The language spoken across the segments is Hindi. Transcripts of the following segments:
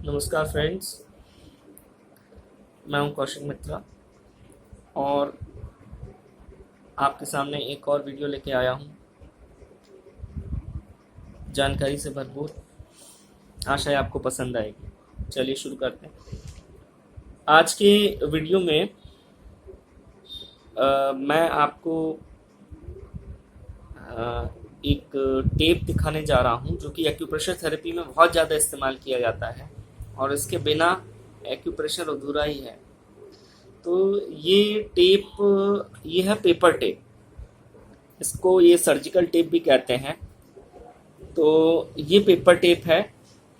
नमस्कार फ्रेंड्स, मैं हूं कौशिक मित्रा और आपके सामने एक और वीडियो लेके आया हूं जानकारी से भरपूर। आशा है आपको पसंद आएगी। चलिए शुरू करते हैं। आज के वीडियो में मैं आपको एक टेप दिखाने जा रहा हूं जो कि एक्यूप्रेशर थेरेपी में बहुत ज़्यादा इस्तेमाल किया जाता है और इसके बिना एक्यूप्रेशर अधूरा ही है। तो ये है पेपर टेप। इसको ये सर्जिकल टेप भी कहते हैं। तो ये पेपर टेप है,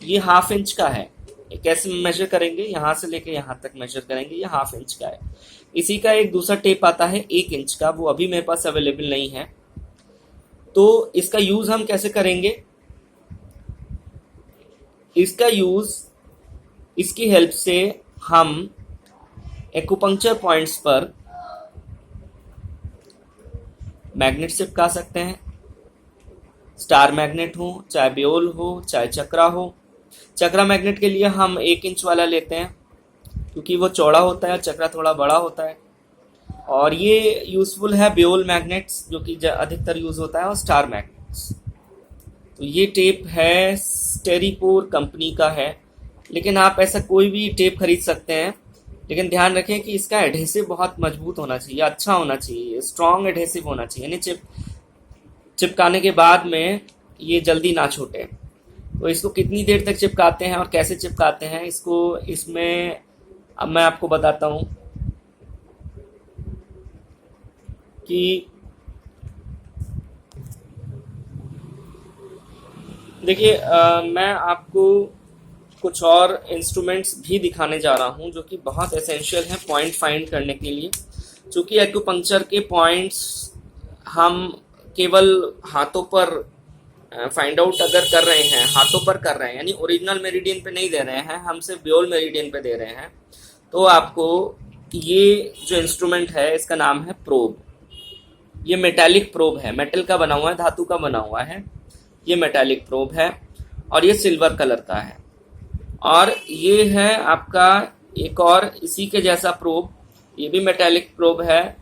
ये 1/2 इंच का है। कैसे मेजर करेंगे, यहाँ से लेके यहाँ तक मेजर करेंगे। ये 1/2 इंच का है। इसी का एक दूसरा टेप आता है 1 इंच का, वो अभी मेरे पास अवेलेबल नहीं है। तो इसका यूज हम कैसे करेंगे? इसका यूज इसकी हेल्प से हम एक्यूपंक्चर पॉइंट्स पर मैग्नेट चिपका सकते हैं। स्टार मैग्नेट हो, चाहे बेओल हो, चाहे चक्रा हो। चक्रा मैग्नेट के लिए हम 1 इंच वाला लेते हैं क्योंकि वो चौड़ा होता है, चक्रा थोड़ा बड़ा होता है। और ये यूजफुल है बेओल मैग्नेट्स जो कि अधिकतर यूज होता है, और स्टार मैग्नेट्स। तो ये टेप है, स्टेरीपोर कंपनी का है। लेकिन आप ऐसा कोई भी टेप खरीद सकते हैं, लेकिन ध्यान रखें कि इसका एडहेसिव बहुत मजबूत होना चाहिए, अच्छा होना चाहिए, स्ट्रॉन्ग एडहेसिव होना चाहिए, यानी चिपकाने के बाद में ये जल्दी ना छूटे। तो इसको कितनी देर तक चिपकाते हैं और कैसे चिपकाते हैं, इसमें अब मैं आपको बताता हूँ कि देखिए, मैं आपको कुछ और इंस्ट्रूमेंट्स भी दिखाने जा रहा हूं जो कि बहुत एसेंशियल हैं पॉइंट फाइंड करने के लिए। क्योंकि एक्यूपंक्चर के पॉइंट्स हम केवल हाथों पर फाइंड आउट अगर कर रहे हैं, हाथों पर कर रहे हैं, यानी ओरिजिनल मेरिडियन पे नहीं दे रहे हैं, हम सिर्फ बेओल मेरिडियन पे दे रहे हैं, तो आपको ये जो इंस्ट्रूमेंट है इसका नाम है प्रोब। ये मेटालिक प्रोब है, मेटल का बना हुआ है, धातु का बना हुआ है। ये मेटालिक प्रोब है और ये सिल्वर कलर का है। और ये है आपका एक और इसी के जैसा प्रोब, ये भी मेटालिक प्रोब है,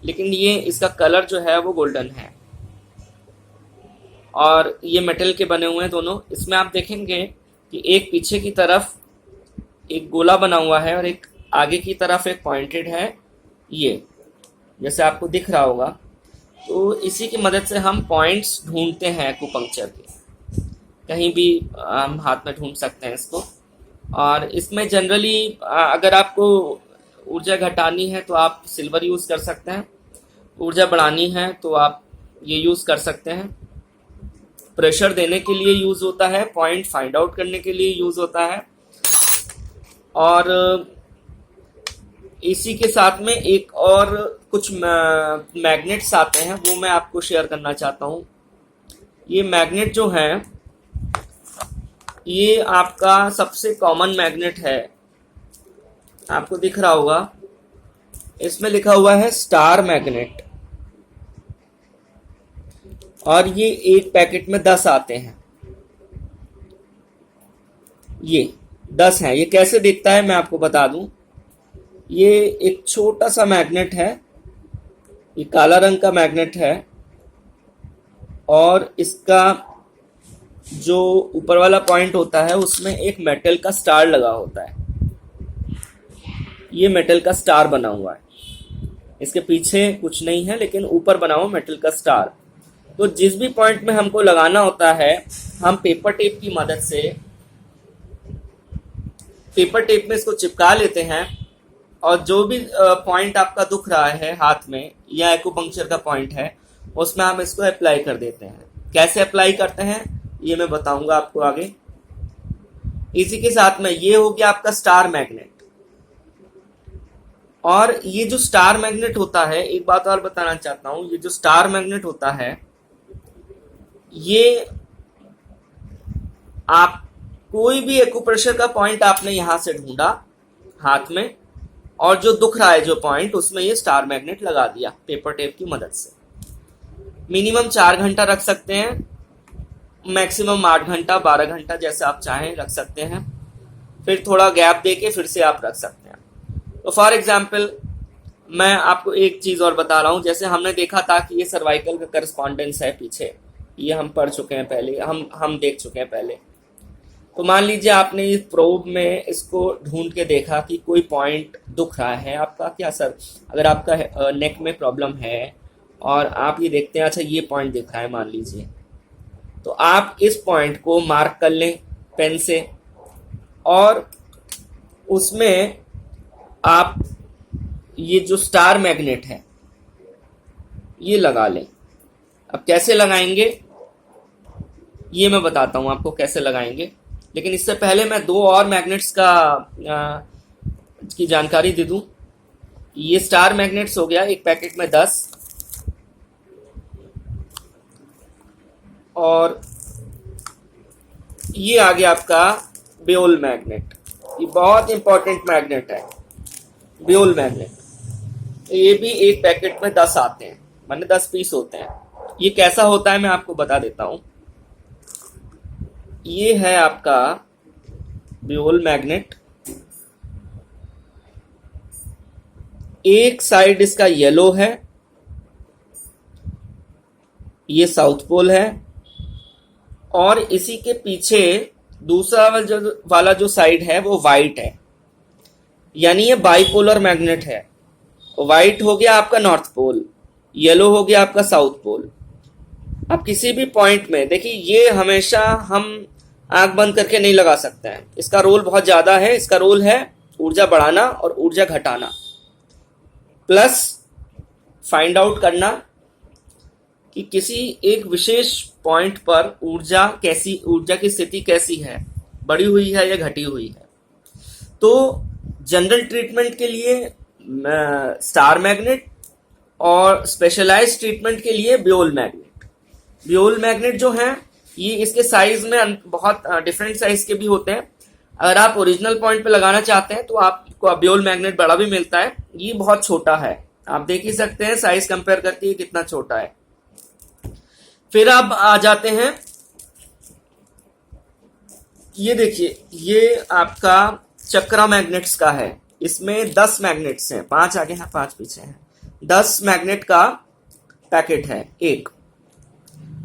लेकिन ये इसका कलर जो है वो गोल्डन है। और ये मेटल के बने हुए हैं दोनों। इसमें आप देखेंगे कि एक पीछे की तरफ एक गोला बना हुआ है और एक आगे की तरफ एक पॉइंटेड है, ये जैसे आपको दिख रहा होगा। तो इसी की मदद से हम पॉइंट्स ढूंढते हैं एक्यूपंक्चर के, कहीं भी हम हाथ में ढूंढ सकते हैं इसको। और इसमें जनरली अगर आपको ऊर्जा घटानी है तो आप सिल्वर यूज़ कर सकते हैं, ऊर्जा बढ़ानी है तो आप ये यूज़ कर सकते हैं। प्रेशर देने के लिए यूज़ होता है, पॉइंट फाइंड आउट करने के लिए यूज़ होता है। और इसी के साथ में एक और कुछ मैग्नेट्स आते हैं, वो मैं आपको शेयर करना चाहता हूँ। ये मैग्नेट जो है, ये आपका सबसे कॉमन मैग्नेट है, आपको दिख रहा होगा। इसमें लिखा हुआ है स्टार मैग्नेट और ये एक पैकेट में 10 आते हैं। ये 10 हैं। ये कैसे दिखता है मैं आपको बता दूं। ये एक छोटा सा मैग्नेट है, ये काला रंग का मैग्नेट है और इसका जो ऊपर वाला पॉइंट होता है उसमें एक मेटल का स्टार लगा होता है। ये मेटल का स्टार बना हुआ है, इसके पीछे कुछ नहीं है, लेकिन ऊपर बना हुआ मेटल का स्टार। तो जिस भी पॉइंट में हमको लगाना होता है, हम पेपर टेप की मदद से पेपर टेप में इसको चिपका लेते हैं और जो भी पॉइंट आपका दुख रहा है हाथ में या एक्यूपंक्चर का पॉइंट है, उसमें हम इसको अप्लाई कर देते हैं। कैसे अप्लाई करते हैं ये मैं बताऊंगा आपको आगे। इसी के साथ में ये हो गया आपका स्टार मैग्नेट। और ये जो स्टार मैग्नेट होता है, एक बात और बताना चाहता हूं, ये जो स्टार मैग्नेट होता है, ये आप कोई भी एक्यूप्रेशर का पॉइंट आपने यहां से ढूंढा हाथ में, और जो दुख रहा है जो पॉइंट, उसमें ये स्टार मैग्नेट लगा दिया पेपर टेप की मदद से। मिनिमम 4 घंटा रख सकते हैं, मैक्सिमम 8 घंटा 12 घंटा जैसे आप चाहें रख सकते हैं। फिर थोड़ा गैप देके फिर से आप रख सकते हैं। तो फॉर एग्जाम्पल मैं आपको एक चीज़ और बता रहा हूँ, जैसे हमने देखा था कि ये सर्वाइकल का करस्पॉन्डेंस है पीछे, ये हम पढ़ चुके हैं पहले, हम देख चुके हैं पहले। तो मान लीजिए आपने इस प्रोब में इसको ढूंढ के देखा कि कोई पॉइंट दुख रहा है आपका, क्या सर, अगर आपका नेक में प्रॉब्लम है और आप ये देखते हैं अच्छा ये पॉइंट दिख रहा है मान लीजिए, तो आप इस पॉइंट को मार्क कर लें पेन से और उसमें आप ये जो स्टार मैग्नेट है ये लगा लें। अब कैसे लगाएंगे ये मैं बताता हूँ आपको कैसे लगाएंगे, लेकिन इससे पहले मैं दो और मैग्नेट्स की जानकारी दे दूं। ये स्टार मैग्नेट्स हो गया, एक पैकेट में 10, और ये आ गया आपका बेओल मैग्नेट। ये बहुत इंपॉर्टेंट मैग्नेट है बेओल मैग्नेट। ये भी एक पैकेट में 10 आते हैं, माने 10 पीस होते हैं। ये कैसा होता है मैं आपको बता देता हूं। ये है आपका बेओल मैग्नेट, एक साइड इसका येलो है, ये साउथ पोल है, और इसी के पीछे दूसरा वाला जो साइड है वो वाइट है, यानी ये बाइपोलर मैग्नेट है। वाइट हो गया आपका नॉर्थ पोल, येलो हो गया आपका साउथ पोल। अब किसी भी पॉइंट में देखिए, ये हमेशा हम आंख बंद करके नहीं लगा सकते हैं, इसका रोल बहुत ज्यादा है। इसका रोल है ऊर्जा बढ़ाना और ऊर्जा घटाना, प्लस फाइंड आउट करना कि किसी एक विशेष पॉइंट पर ऊर्जा की स्थिति कैसी है, बढ़ी हुई है या घटी हुई है। तो जनरल ट्रीटमेंट के लिए स्टार मैग्नेट और स्पेशलाइज्ड ट्रीटमेंट के लिए बेओल मैग्नेट। बेओल मैग्नेट जो है ये इसके साइज में बहुत डिफरेंट साइज के भी होते हैं। अगर आप ओरिजिनल पॉइंट पे लगाना चाहते हैं तो आपको बेओल मैग्नेट बड़ा भी मिलता है, ये बहुत छोटा है, आप देख ही सकते हैं साइज कंपेयर करके ये कितना छोटा है। फिर आप आ जाते हैं, ये देखिए ये आपका चक्रा मैग्नेट्स का है, इसमें 10 मैग्नेट्स हैं, 5 आगे हैं 5 पीछे हैं, 10 मैग्नेट का पैकेट है एक।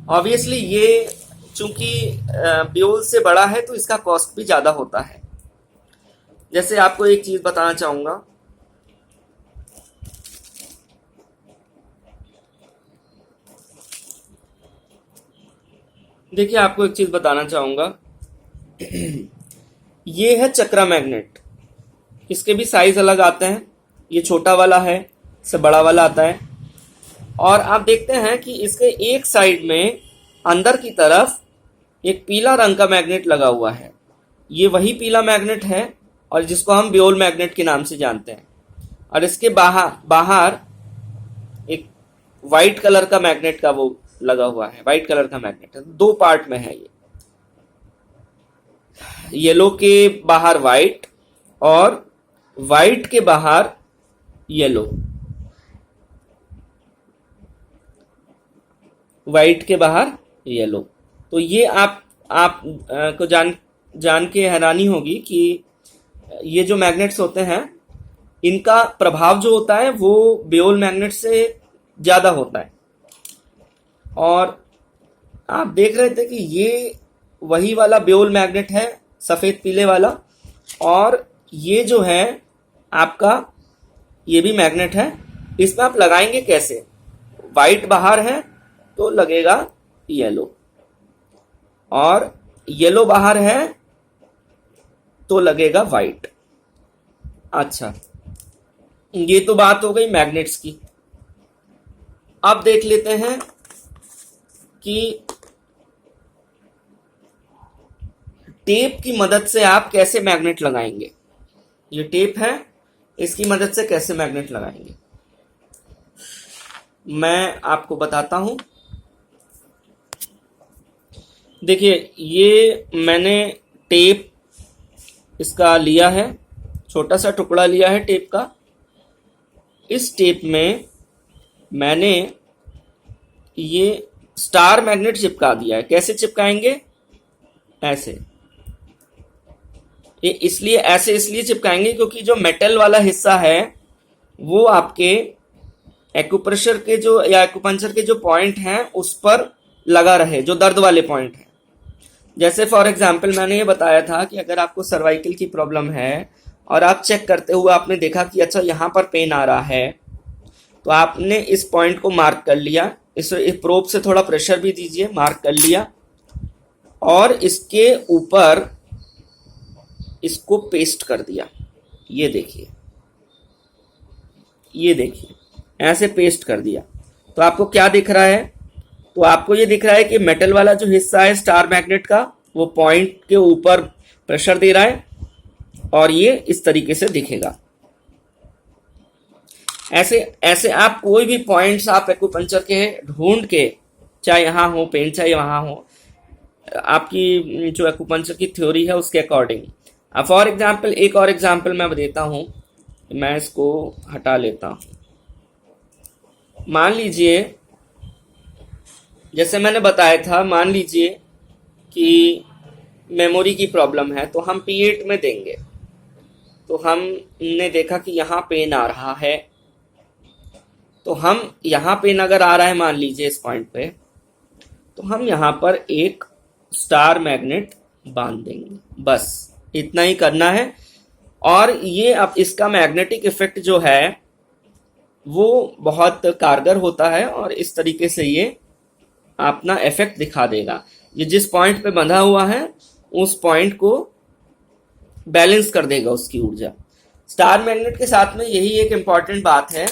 ऑब्वियसली ये चूंकि बेओल से बड़ा है तो इसका कॉस्ट भी ज्यादा होता है। जैसे आपको एक चीज बताना चाहूंगा, देखिए आपको एक चीज बताना चाहूंगा ये है चक्रा मैग्नेट, इसके भी साइज अलग आते हैं, ये छोटा वाला है, इससे बड़ा वाला आता है। और आप देखते हैं कि इसके एक साइड में अंदर की तरफ एक पीला रंग का मैग्नेट लगा हुआ है, ये वही पीला मैग्नेट है और जिसको हम बेओल मैग्नेट के नाम से जानते हैं। और इसके बाहर एक वाइट कलर का मैग्नेट का वो लगा हुआ है, वाइट कलर का मैग्नेट है, 2 पार्ट में है ये, येलो के बाहर वाइट और वाइट के बाहर येलो, वाइट के बाहर येलो। तो ये आप को जान के हैरानी होगी कि ये जो मैग्नेट्स होते हैं इनका प्रभाव जो होता है वो बेओल मैग्नेट से ज्यादा होता है। और आप देख रहे थे कि ये वही वाला बेओल मैग्नेट है, सफेद पीले वाला, और ये जो है आपका ये भी मैग्नेट है। इसमें आप लगाएंगे कैसे, वाइट बाहर है तो लगेगा येलो, और येलो बाहर है तो लगेगा वाइट। अच्छा, ये तो बात हो गई मैग्नेट्स की। अब देख लेते हैं कि टेप की मदद से आप कैसे मैग्नेट लगाएंगे। ये टेप है, इसकी मदद से कैसे मैग्नेट लगाएंगे मैं आपको बताता हूं। देखिए ये मैंने टेप इसका लिया है, छोटा सा टुकड़ा लिया है टेप का। इस टेप में मैंने ये स्टार मैग्नेट चिपका दिया है। कैसे चिपकाएंगे, ऐसे ये इसलिए ऐसे इसलिए चिपकाएंगे क्योंकि जो मेटल वाला हिस्सा है वो आपके एक्यूप्रेशर के जो या एक्यूपंक्चर के जो पॉइंट हैं उस पर लगा रहे, जो दर्द वाले पॉइंट हैं। जैसे फॉर एग्जांपल मैंने ये बताया था कि अगर आपको सर्वाइकल की प्रॉब्लम है और आप चेक करते हुए आपने देखा कि अच्छा यहाँ पर पेन आ रहा है, तो आपने इस पॉइंट को मार्क कर लिया, इस प्रोब से थोड़ा प्रेशर भी दीजिए, मार्क कर लिया, और इसके ऊपर इसको पेस्ट कर दिया। ये देखिए, ये देखिए, ऐसे पेस्ट कर दिया। तो आपको क्या दिख रहा है? तो आपको ये दिख रहा है कि मेटल वाला जो हिस्सा है स्टार मैग्नेट का, वो पॉइंट के ऊपर प्रेशर दे रहा है और ये इस तरीके से दिखेगा। ऐसे ऐसे आप कोई भी पॉइंट्स आप एक्यूपंक्चर के ढूंढ के, चाहे यहाँ हो पेन, चाहे वहां हो, आपकी जो एक्यूपंक्चर की थ्योरी है उसके अकॉर्डिंग। अब फॉर एग्जांपल एक और एग्जांपल मैं देता हूं, मैं इसको हटा लेता हूं। मान लीजिए, जैसे मैंने बताया था, मान लीजिए कि मेमोरी की प्रॉब्लम है, तो हम P8 में देंगे। तो हमने देखा कि यहाँ पेन आ रहा है, तो हम यहाँ पेन अगर आ रहा है मान लीजिए इस पॉइंट पे, तो हम यहाँ पर एक स्टार मैग्नेट बांध देंगे। बस इतना ही करना है। और ये अब इसका मैग्नेटिक इफेक्ट जो है वो बहुत कारगर होता है और इस तरीके से ये अपना इफेक्ट दिखा देगा। ये जिस पॉइंट पे बंधा हुआ है उस पॉइंट को बैलेंस कर देगा, उसकी ऊर्जा। स्टार मैग्नेट के साथ में यही एक इम्पॉर्टेंट बात है,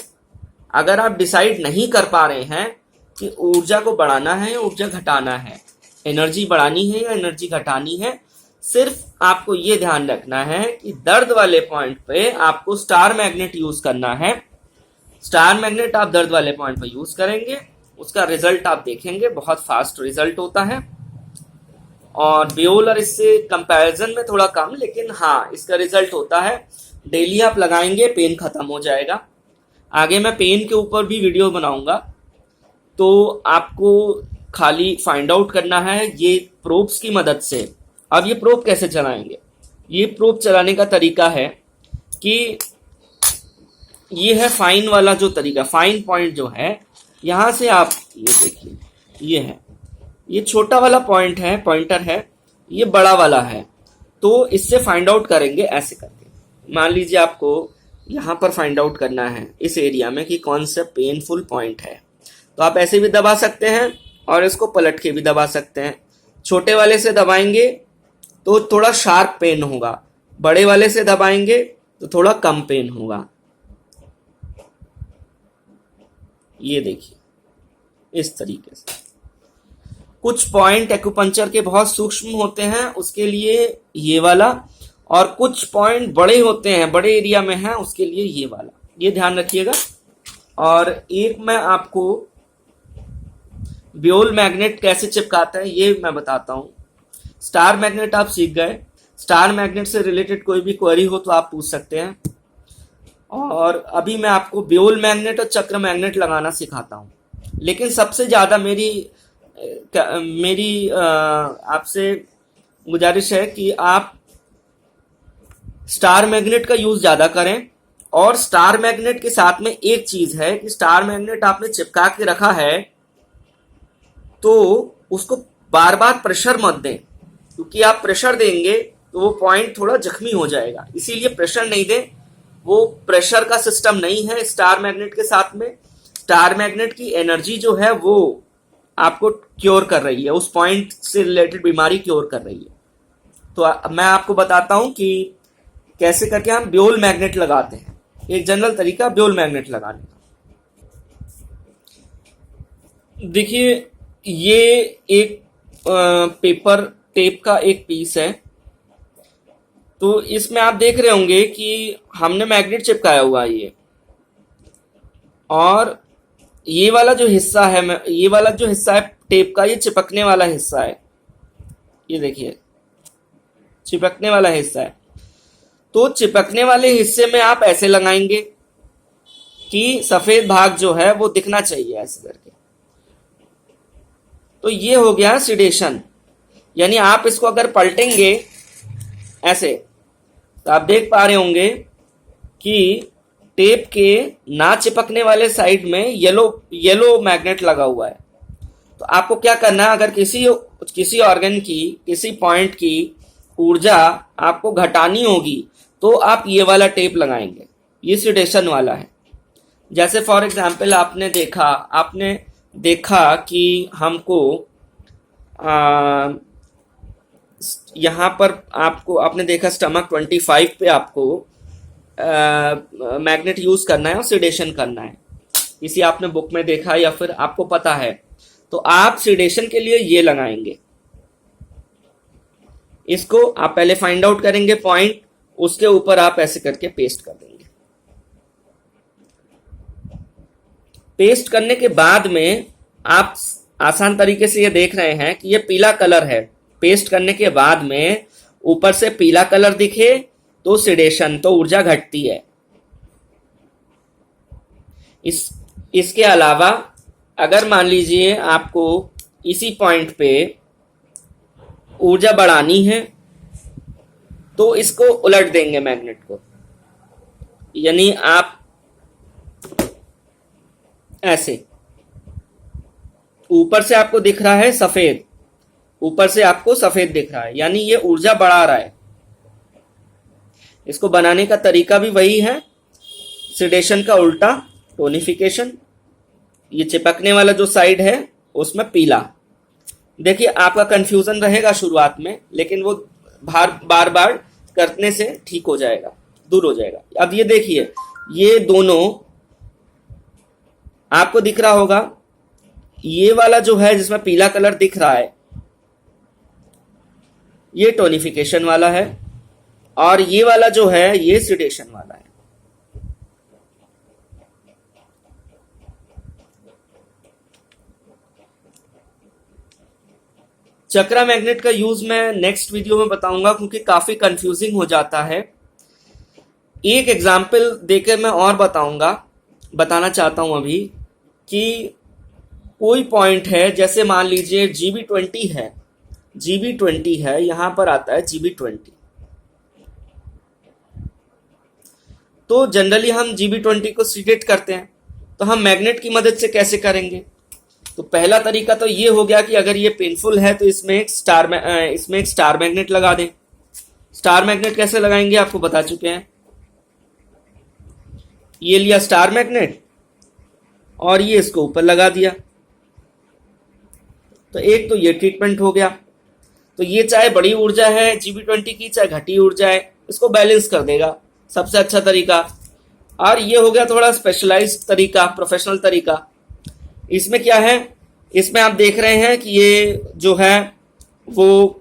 अगर आप डिसाइड नहीं कर पा रहे हैं कि ऊर्जा को बढ़ाना है या ऊर्जा घटाना है, एनर्जी बढ़ानी है या एनर्जी घटानी है, सिर्फ आपको ये ध्यान रखना है कि दर्द वाले पॉइंट पे आपको स्टार मैग्नेट यूज करना है। स्टार मैग्नेट आप दर्द वाले पॉइंट पे यूज करेंगे, उसका रिजल्ट आप देखेंगे, बहुत फास्ट रिजल्ट होता है। और बियोलर इससे कंपैरिजन में थोड़ा कम, लेकिन हाँ इसका रिजल्ट होता है। डेली आप लगाएंगे, पेन खत्म हो जाएगा। आगे मैं पेन के ऊपर भी वीडियो बनाऊंगा। तो आपको खाली फाइंड आउट करना है ये प्रोब्स की मदद से। अब ये प्रोब कैसे चलाएंगे? ये प्रोब चलाने का तरीका है कि ये है फाइन वाला जो तरीका, फाइन पॉइंट जो है, यहां से आप ये देखिए, ये है, ये छोटा वाला पॉइंट है, पॉइंटर है, ये बड़ा वाला है। तो इससे फाइंड आउट करेंगे ऐसे करके। मान लीजिए आपको यहां पर फाइंड आउट करना है इस एरिया में कि कौन सा पेनफुल पॉइंट है, तो आप ऐसे भी दबा सकते हैं और इसको पलट के भी दबा सकते हैं। छोटे वाले से दबाएंगे तो थोड़ा शार्प पेन होगा, बड़े वाले से दबाएंगे तो थोड़ा कम पेन होगा। ये देखिए इस तरीके से। कुछ पॉइंट एक्यूपंक्चर के बहुत सूक्ष्म होते हैं, उसके लिए ये वाला, और कुछ पॉइंट बड़े होते हैं, बड़े एरिया में है, उसके लिए ये वाला। ये ध्यान रखिएगा। और एक मैं आपको बियोल मैग्नेट कैसे चिपकाते हैं ये मैं बताता हूं। स्टार मैग्नेट आप सीख गए, स्टार मैग्नेट से रिलेटेड कोई भी क्वेरी हो तो आप पूछ सकते हैं। और अभी मैं आपको बियोल मैग्नेट और चक्र मैग्नेट लगाना सिखाता हूं। लेकिन सबसे ज्यादा मेरी आपसे गुजारिश है कि आप स्टार मैग्नेट का यूज ज्यादा करें। और स्टार मैग्नेट के साथ में एक चीज है कि स्टार मैग्नेट आपने चिपका के रखा है तो उसको बार बार प्रेशर मत दें, क्योंकि आप प्रेशर देंगे तो वो पॉइंट थोड़ा जख्मी हो जाएगा। इसीलिए प्रेशर नहीं दें, वो प्रेशर का सिस्टम नहीं है स्टार मैग्नेट के साथ में। स्टार मैग्नेट की एनर्जी जो है वो आपको क्योर कर रही है, उस पॉइंट से रिलेटेड बीमारी क्योर कर रही है। तो मैं आपको बताता हूं कि कैसे करके हम बियोल मैग्नेट लगाते हैं। एक जनरल तरीका बियोल मैग्नेट लगाने का। देखिए ये एक पेपर टेप का एक पीस है। तो इसमें आप देख रहे होंगे कि हमने मैग्नेट चिपकाया हुआ है ये, और ये वाला जो हिस्सा है, ये वाला जो हिस्सा है टेप का, ये चिपकने वाला हिस्सा है। ये देखिए चिपकने वाला हिस्सा है। तो चिपकने वाले हिस्से में आप ऐसे लगाएंगे कि सफेद भाग जो है वो दिखना चाहिए ऐसे करके। तो ये हो गया सिडेशन। यानी आप इसको अगर पलटेंगे ऐसे, तो आप देख पा रहे होंगे कि टेप के ना चिपकने वाले साइड में येलो मैग्नेट लगा हुआ है। तो आपको क्या करना है, अगर किसी ऑर्गन की किसी पॉइंट की ऊर्जा आपको घटानी होगी तो आप ये वाला टेप लगाएंगे, ये सिडेशन वाला है। जैसे फॉर एग्जाम्पल आपने देखा कि हमको यहाँ पर आपने देखा स्टमक 25 पे आपको मैग्नेट यूज करना है और सिडेशन करना है। किसी आपने बुक में देखा या फिर आपको पता है, तो आप सिडेशन के लिए ये लगाएंगे। इसको आप पहले फाइंड आउट करेंगे पॉइंट, उसके ऊपर आप ऐसे करके पेस्ट कर देंगे। पेस्ट करने के बाद में आप आसान तरीके से ये देख रहे हैं कि ये पीला कलर है। पेस्ट करने के बाद में ऊपर से पीला कलर दिखे तो सिडेशन, तो ऊर्जा घटती है। इसके अलावा अगर मान लीजिए आपको इसी पॉइंट पे ऊर्जा बढ़ानी है तो इसको उलट देंगे मैग्नेट को, यानी आप ऐसे, ऊपर से आपको दिख रहा है सफेद, ऊपर से आपको सफेद दिख रहा है, यानी ये ऊर्जा बढ़ा रहा है। इसको बनाने का तरीका भी वही है, सिडेशन का उल्टा टोनिफिकेशन। ये चिपकने वाला जो साइड है उसमें पीला। देखिए आपका कंफ्यूजन रहेगा शुरुआत में, लेकिन वो बार बार करने से ठीक हो जाएगा, दूर हो जाएगा। अब ये देखिए, ये दोनों आपको दिख रहा होगा, ये वाला जो है जिसमें पीला कलर दिख रहा है ये टोनिफिकेशन वाला है, और ये वाला जो है ये सिडेशन वाला है। चक्रा मैग्नेट का यूज मैं नेक्स्ट वीडियो में बताऊंगा, क्योंकि काफी कंफ्यूजिंग हो जाता है। एक एग्जाम्पल देकर मैं और बताना चाहता हूं अभी कि कोई पॉइंट है, जैसे मान लीजिए GB20 है, यहां पर आता है GB20। तो जनरली हम GB20 को सिडेट करते हैं, तो हम मैग्नेट की मदद से कैसे करेंगे? तो पहला तरीका तो ये हो गया कि अगर ये पेनफुल है तो इसमें एक स्टार मैग्नेट लगा दें। स्टार मैग्नेट कैसे लगाएंगे आपको बता चुके हैं। ये लिया स्टार मैग्नेट और ये इसको ऊपर लगा दिया, तो एक तो ये ट्रीटमेंट हो गया। तो ये चाहे बड़ी ऊर्जा है GB20 की, चाहे घटी ऊर्जा है, इसको बैलेंस कर देगा, सबसे अच्छा तरीका। और ये हो गया थोड़ा स्पेशलाइज्ड तरीका, प्रोफेशनल तरीका। इसमें क्या है, इसमें आप देख रहे हैं कि ये जो है वो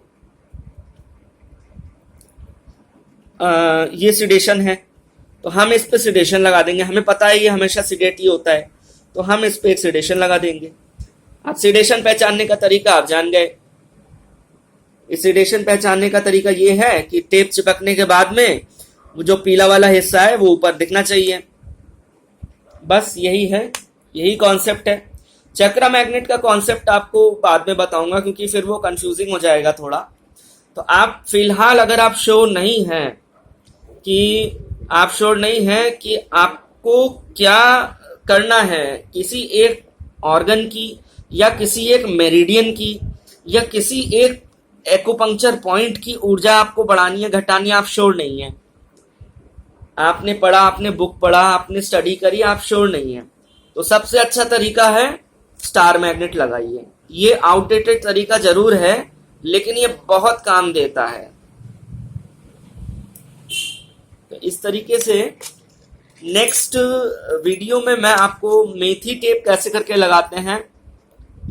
ये सिडेशन है, तो हम इस पे सिडेशन लगा देंगे। हमें पता है ये हमेशा सिडेट ही होता है, तो हम इस पे एक सिडेशन लगा देंगे। अब सिडेशन पहचानने का तरीका आप जान गए। इस सिडेशन पहचानने का तरीका ये है कि टेप चिपकने के बाद में वो जो पीला वाला हिस्सा है वो ऊपर दिखना चाहिए। बस यही है, यही कॉन्सेप्ट है। चक्रा मैग्नेट का कॉन्सेप्ट आपको बाद में बताऊंगा, क्योंकि फिर वो कंफ्यूजिंग हो जाएगा थोड़ा। तो आप फिलहाल अगर आप श्योर नहीं हैं कि आपको क्या करना है, किसी एक ऑर्गन की या किसी एक मेरिडियन की या किसी एक एक्यूपंक्चर पॉइंट की ऊर्जा आपको बढ़ानी है घटानी है, आप श्योर नहीं है, आपने पढ़ा, आपने बुक पढ़ा, आपने स्टडी करी, आप श्योर नहीं है, तो सबसे अच्छा तरीका है स्टार मैग्नेट लगाइए। ये आउटडेटेड तरीका जरूर है, लेकिन ये बहुत काम देता है। तो इस तरीके से नेक्स्ट वीडियो में मैं आपको मेथी टेप कैसे करके लगाते हैं,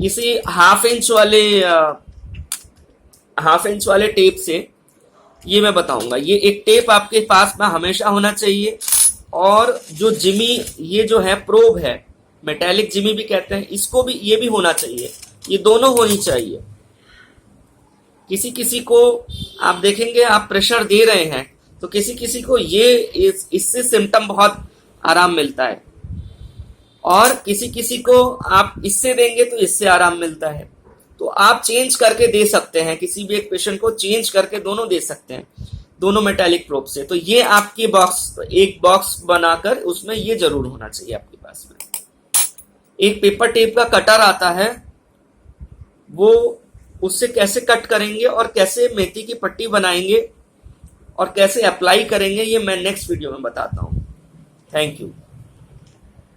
इसी हाफ इंच वाले टेप से ये मैं बताऊंगा। ये एक टेप आपके पास में हमेशा होना चाहिए, और जो जिमी, ये जो है प्रोब है, मेटेलिक जिमी भी कहते हैं, इसको भी, ये भी होना चाहिए। ये दोनों होनी चाहिए। किसी को आप देखेंगे, आप प्रेशर दे रहे हैं तो किसी को ये इससे सिम्टम बहुत आराम मिलता है, और किसी को आप इससे देंगे तो इससे आराम मिलता है। तो आप चेंज करके दे सकते हैं, किसी भी एक पेशेंट को चेंज करके दोनों दे सकते हैं। दोनों मेटालिक प्रोब से। तो ये आपके बॉक्स, एक बॉक्स बनाकर उसमें ये जरूर होना चाहिए आपके पास में। एक पेपर टेप का कटर आता है, वो उससे कैसे कट करेंगे और कैसे मेथी की पट्टी बनाएंगे और कैसे अप्लाई करेंगे, ये मैं नेक्स्ट वीडियो में बताता हूं। Thank you.